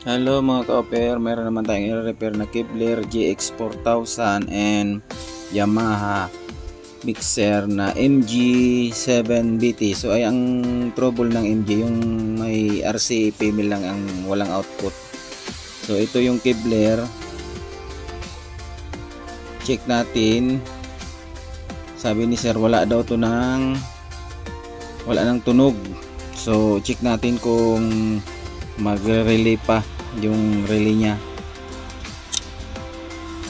Hello mga ka-opper, meron naman tayong i-repair na Kevlar GX4000 and Yamaha mixer na MG7BT. So ay ang trouble ng MG yung may RC female lang ang walang output. So ito yung Kevlar. Check natin. Sabi ni sir wala daw to wala nang tunog. So check natin kung magre-relay pa yung relay niya.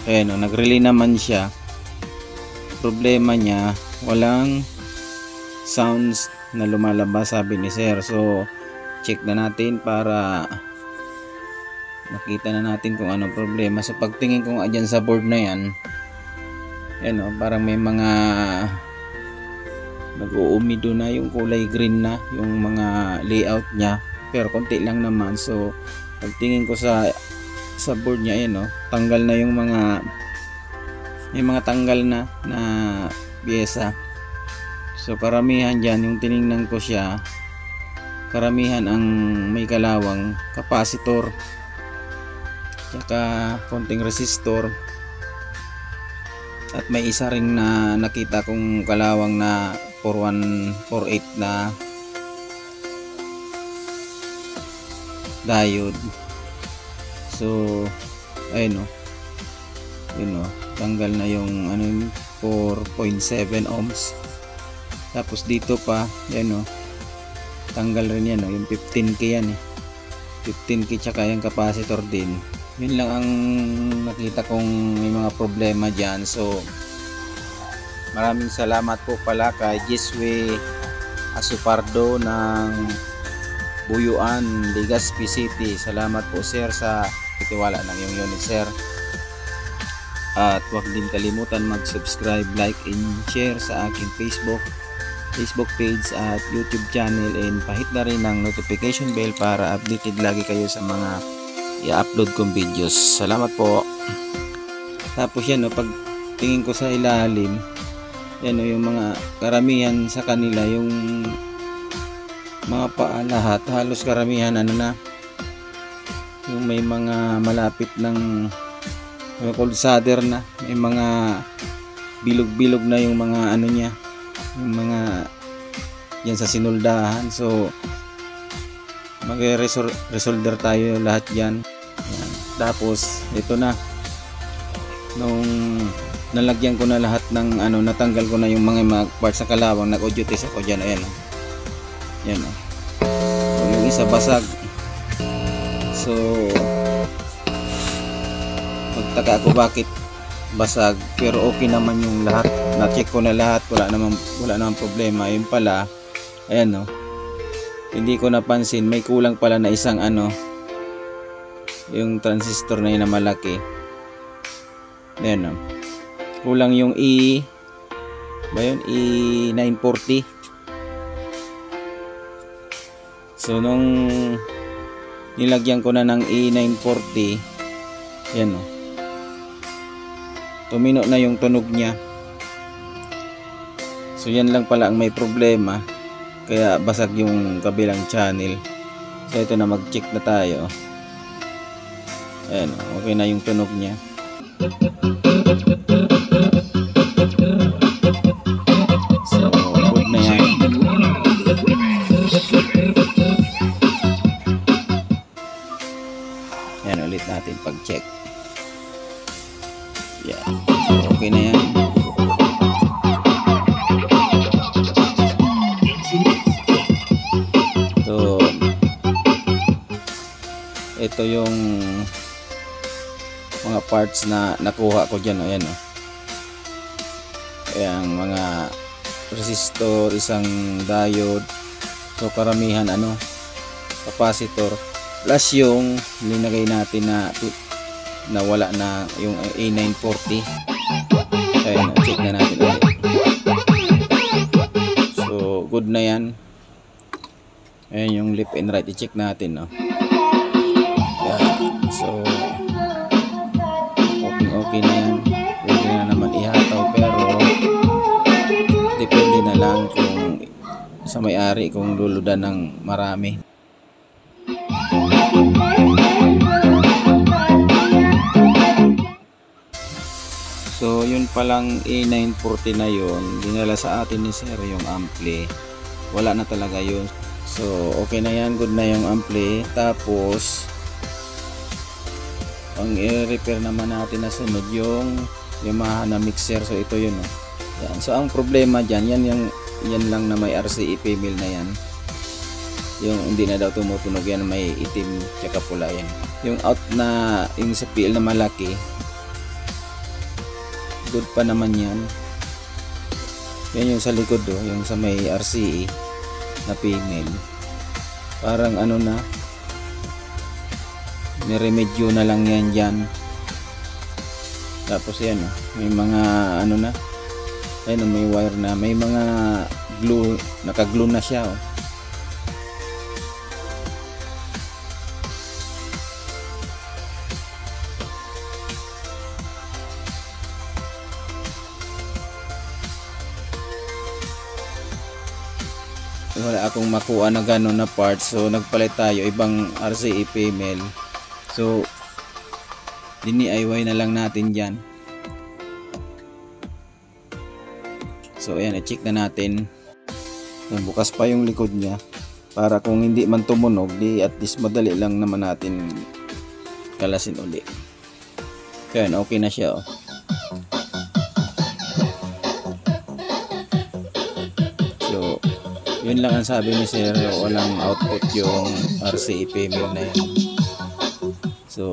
Ayan o, nag-relay naman siya. Problema niya, walang sounds na lumalabas, sabi ni sir. So check na natin para makita na natin kung anong problema. So pagtingin ko nga dyan sa board na yan, ayan o, parang may mga nag-uumido na, yung kulay green na yung mga layout niya, pero konti lang naman. So pagtingin ko sa board niya, ayan o, tanggal na yung mga tanggal na piyesa. So karamihan dyan, yung tiningnan ko siya, karamihan ang may kalawang capacitor tsaka konting resistor, at may isa ring na nakita kong kalawang na 4148 na diode. So ayun o, yun o, tanggal na yung 4.7 ohms. Tapos dito pa yan o, tanggal rin yan o, yung 15k yan eh, 15k tsaka yung capacitor din. Yun lang ang nakita kong may mga problema dyan. So maraming salamat po pala kay Giswe Asupardo ng Buyuan, Legazpi City. Salamat po sir sa itiwala ng iyong unit sir. At huwag din kalimutan mag-subscribe, like and share sa aking Facebook page at YouTube channel, and pahit na rin ng notification bell para updated lagi kayo sa mga i-upload kong videos. Salamat po. Tapos yan o, pag tingin ko sa ilalim, yan o, yung mga karamihan sa kanila, yung mga paa lahat, halos karamihan yung may mga malapit ng cold solder na, may mga bilog-bilog na yung mga niya, yung mga yan sa sinuldahan. So mag-resolder tayo lahat yan. Yan. Tapos ito na, nung nalagyan ko na lahat ng natanggal ko na yung mga parts sa kalawang, nag-audio test ako dyan. Ayan, yan o, yung isa basag. So magtaka ako bakit basag, pero okay naman yung lahat. Na-check ko na lahat, wala naman problema. Yun pala, ayan o, hindi ko napansin, may kulang pala na isang yung transistor na yun na malaki. Ayan o, kulang yung E940. So nung nilagyan ko na ng E940, yan o, tumino na yung tunog niya. So yan lang pala ang may problema, kaya basag yung kabilang channel. So ito na, mag-check na tayo. Ayan o, okay na yung tunog niya. So good na yan. Yan, ulit natin pag-check. Yan, so okay na yan. So ito yung mga parts na nakuha ko dyan. Ayan o, ayan, mga resistor, isang diode. So karamihan capacitor, plus yung linagay natin na wala na yung A940. Ayan, check na natin ulit. So good na yan. Ayan yung left and right, i-check natin no. Ayan. So okay na yan. Pwede na naman ihataw, pero depende na lang kung sa may-ari kung luludan ng marami. So yun palang A940 na yun, dinala sa atin ni sir yung ampli. Wala na talaga yun. So okay na yan, good na yung ampli. Tapos ang i-repair naman natin na sunod yung Yamaha na mixer. So ito yun, oh. Yan. So ang problema dyan, yan lang na may RCE female na yan. Yung hindi na daw tumutunog yan, may itim tsaka pula yan. Yung out na, yung sa PL na malaki, good pa naman yan. Yan yung sa likod, oh, yung sa may RCE na female. Parang ano na, may remedyo na lang yan dyan. Tapos yan, oh, may mga ano na, ayun, may wire na, may mga glue, naka-glue na siya, oh. Wala akong makuha na gano'n na parts, so nagpalit tayo ibang RCE female. So dini-IY na lang natin dyan. So ayan, i-check na natin. Bukas pa yung likod niya, para kung hindi man tumunog, di at least madali lang naman natin kalasin uli. So ayan, okay na siya, oh. So yun lang ang sabi ni sir, walang output yung RCE female na yan. So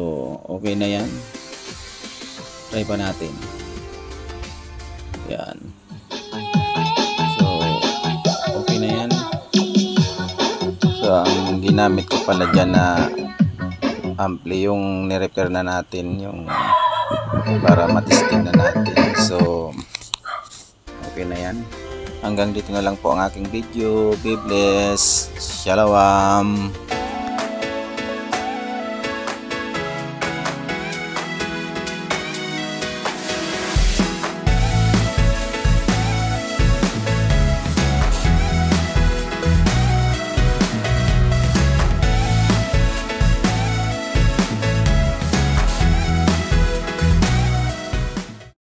okay na yan, try pa natin. Yan, so okay na yan. So ang ginamit ko pala dyan na ampli, yung nirepair na natin, yung para matesting na natin. So okay na yan. Hanggang dito na lang po ang aking video. Be blessed. Shalom.